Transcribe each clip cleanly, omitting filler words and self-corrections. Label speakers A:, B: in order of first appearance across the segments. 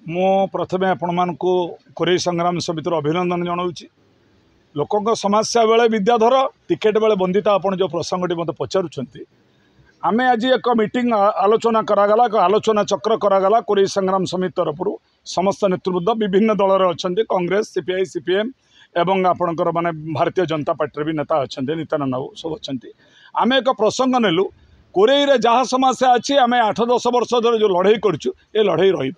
A: मो प्रथमे आपण कोरेई संग्राम समिति अभिनंदन जनाऊँगी। लोकों समस्या बेले विद्याधर टिकेट बेले बंदिता आपण जो प्रसंगटी मत पचारुंट आम आज एक मीटिंग आलोचना करागला आलोचना चक्र करागला कोरेई संग्राम समिति तरफ समस्त नेतृवृंद विभिन्न दलर अच्छा कांग्रेस सीपीआई सीपीएम एवं आपणकर माने भारतीय जनता पार्टी भी नेता अच्छा नित्यानंद राव सब अच्छा आम एक प्रसंग नेलु कोरेई जहाँ समस्या अच्छी आम 8-10 वर्ष धरे जो लड़ाई करूँ ये लड़ाई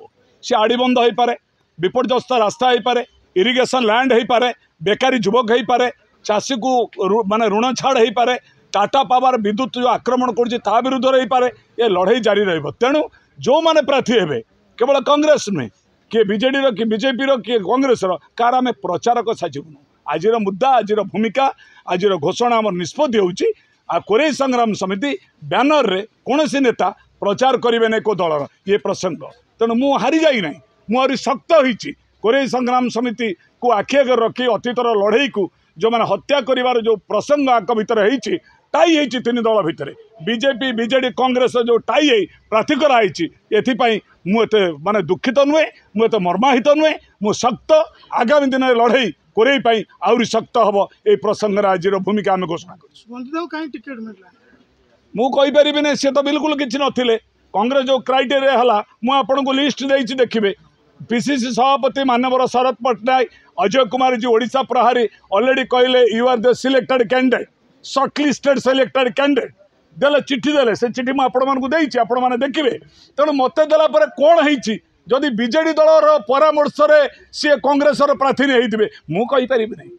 A: सी आड़बंध हो पारे विपर्यस्त रास्ता हो पारे इरिगेशन लैंड हो पारे बेकारी युवक हो पारे चाषी को माने ऋण छाड़ हो पारे टाटा पावर विद्युत जो आक्रमण कर विरुद्ध हो पारे ये लड़ाई जारी रेणु जो मैंने प्रार्थी हे केवल कांग्रेस नुहे किए बीजेडी कि बीजेपी किए कांग्रेस कार आम प्रचारक साजिबुन आज मुद्दा आज भूमिका आज घोषणा आम निष्पत्ति होची कोरेई संग्राम समिति बैनर रे कौन नेता प्रचार करेंगे नहीं को दलर ये प्रसंग तेणु मु हारी जाई ना मुझे शक्त होती कोरेई संग्राम समिति को आखि आगे रखी अतीतर लड़ई को जो मैंने हत्या कर जो प्रसंग आक भितर होती टाई होती तीन दल भितर बीजेपी बीजेडी कांग्रेस जो टाई है प्रार्थी कराई एपाई मुझे माने दुखित नुहे मुझे मर्माहित नुहे मु शक्त आगामी दिन में लड़ई कोरेई पाई आहरी शक्त हम ये प्रसंग आज भूमिका आम घोषणा कर मुझे ना सी तो बिल्कुल किसी नथिले कांग्रेस जो क्राइटेरिया है मुझे को लिस्ट देती देखिए पीसीसी सभापति मानवर शरद पट्टनायक अजय कुमार जी ओडिशा प्रहारी ऑलरेडी कहले you are the selected candidate shortlisted selected candidate देले चिट्ठी देले से चिट्ठी मुझे आपण मैंने देखिए तेणु मत देला कौन होती जदि बीजेडी दलर परामर्श सी कांग्रेस प्रार्थी नहीं थे मुझे नहीं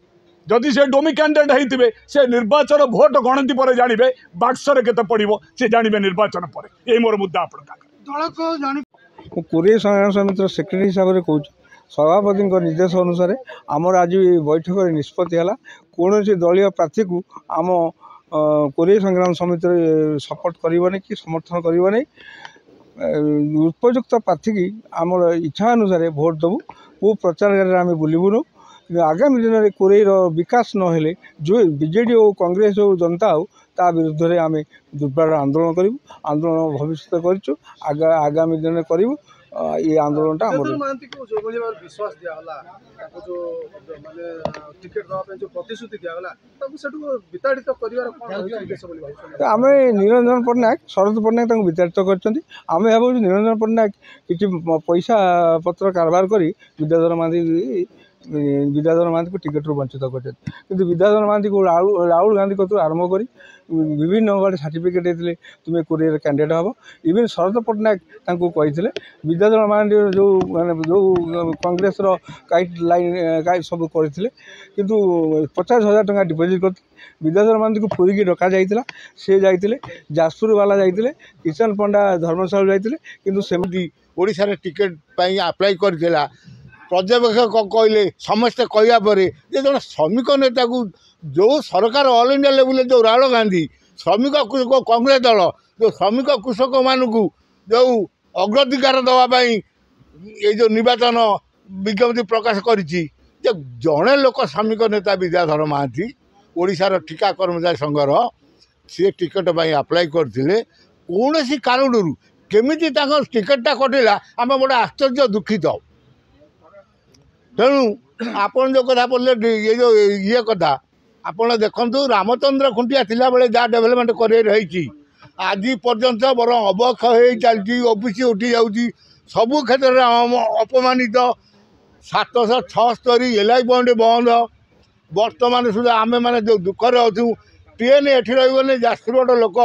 A: जदि से डोमी कैंडिडेट होते से निर्वाचन भोट गणति पर जानवे बाक्सर केते पड़ो से जानवे निर्वाचन पर यही मोर मुद्दा आपण
B: कोरेई संग्राम समितिर सेक्रेटरी हिसाब से कहूँ सभापति निर्देश अनुसार आमर आज बैठक निष्पत्ति है कौन दलीय प्रार्थी को आम कोरेई संग्राम समिति सपोर्ट करनी कि समर्थन करनी उपयुक्त प्रार्थी की आम इच्छा अनुसार भोट देवु वो प्रचार आम बुलूनु आगामी दिन में कोरेई विकास नहेले जो बीजेडी और कांग्रेस हो जनता हो ता विरुद्ध में आम दुर्बार आंदोलन करूँ आंदोलन भविष्य करूँ आगामी दिन में करूँ ये आंदोलन
C: विश्वास
B: आम निरंजन पट्टनायक शरद पट्टनायक विताड़ित कर आम भाव निरंजन पट्टनायक किसी पैसा पत्र कारबार कर विद्याधर महांती को टिकेट रू वंचित कर विद्याधर महांती को राहुल गांधी को आरंभ कर विभिन्न बाटे सर्टिफिकेट देते तुम्हें कोरेई कैंडिडेट हम इवन शरद पट्टनायक कही विद्याधर महांती जो माने जो कांग्रेस काइट लाइन सब करते किंतु 50,000 टका डिपोजिट कर विद्याधर महांती को पुरी की डका जाइतिला से जाइतिले जाजपुर वाला जाइतिले किशन पंडा धर्मशाला जाइतिले किंतु सेमती
D: ओडिशा रे टिकेट पाई अप्लाई करथिला पर्यवेक्षक कहले समस्ते कहया परे जे जन श्रमिक नेता को जो सरकार ऑल इंडिया लेवल जो राहुल गांधी श्रमिक कृषक कांग्रेस दल जो श्रमिक कृषक मानू जो अग्राधिकार दवापाई ये जो निर्वाचन विज्ञप्ति प्रकाश करिछि जड़े लोक श्रमिक नेता विद्याधर महांती ओडिशार ठिका कर्मचारी संघर सी टिकेट पाई अप्लाई करथिले कौन कारण केमिति टिकेटा कटिला आम बड़ा आश्चर्य दुखित तेणु आपन जो कथा बोले ये जो ये कथा आपड़ देखु रामचंद्र खुंटिया थिला बेले जहाँ डेभलपमेंट कर रही आज पर्यंत बर अवक्ष हो चलती ओबीसी उठी जाऊँगी सबू क्षेत्र में अपमानित 776 एलआई पॉइंट बंद बर्तमान सुधा आम मैंने जो दुखर अच्छू ट्रेन एठी रही जाजपुर रोड लोक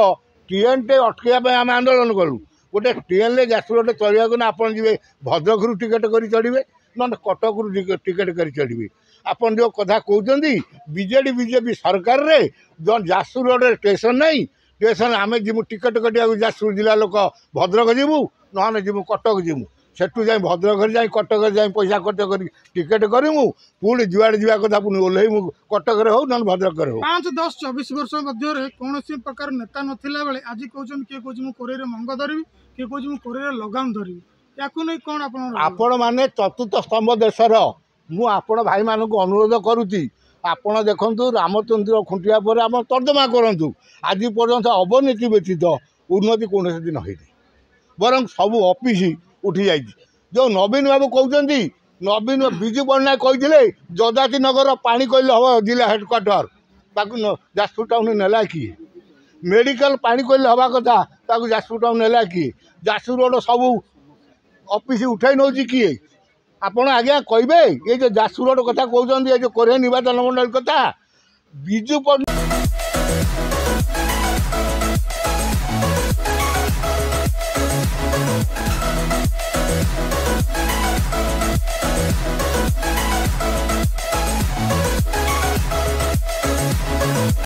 D: ट्रेन टे अटकवाई आम आंदोलन कलु गोटे ट्रेन जाजपुर रोड चढ़ा ना आप जी भद्रक टिकेट कर चढ़े ना कटक टिकेट कर चढ़े आपन जो कथा कहते बीजेडी बीजेपी सरकार रे जो जाजपुर रोड स्टेशन नहीं स्टेशन आम जीमु टिकेट कटा जाजपुर जिला लोक भद्रक जीवु ना जीमु कटक जीमु सेठू जाए भद्रक जाए कटक जाए पैसा खर्च कर टिकेट करूँ पुणी जुआड़े जा कथा पुणी ओह्लू कटक हो ना भद्रक हो
C: 5, 10, 24 वर्ष मध्य कौन प्रकार नेता नाला बेले आज कहते किए कहे कोरेई मंग धरवि किए कहे कोरेई लगाम धरवि या नहीं कौन आपण
D: मैंने चतुर्थ स्तंभ देशर मुझे भाई मानक अनुरोध करुच्ची आपण देखु रामचंद्र खुंटिया पर आम तर्जमा करूँ आज पर्यंत अवनति व्यतीत उन्नति कौन दिन है बरं सबू अफिस उठी जाइए जो नवीन बाबू कहते नवीन विजु पट्टनायक कहते जजाति नगर पानी कहले हम जिला हेडक्वार्टर ताकू जाजपुर टाउन नेला किए मेडिकल पानी कहले हवा कथा ताकू जाजपुर टाउन नेला किए जाजपुर रोड सब ऑफिस उठाई नौ किए आपण आज्ञा कहे ये जो जाजपुर रोड कथा कहते जो कोरे निर्वाचन मंडल कथा विजु पट्टनायक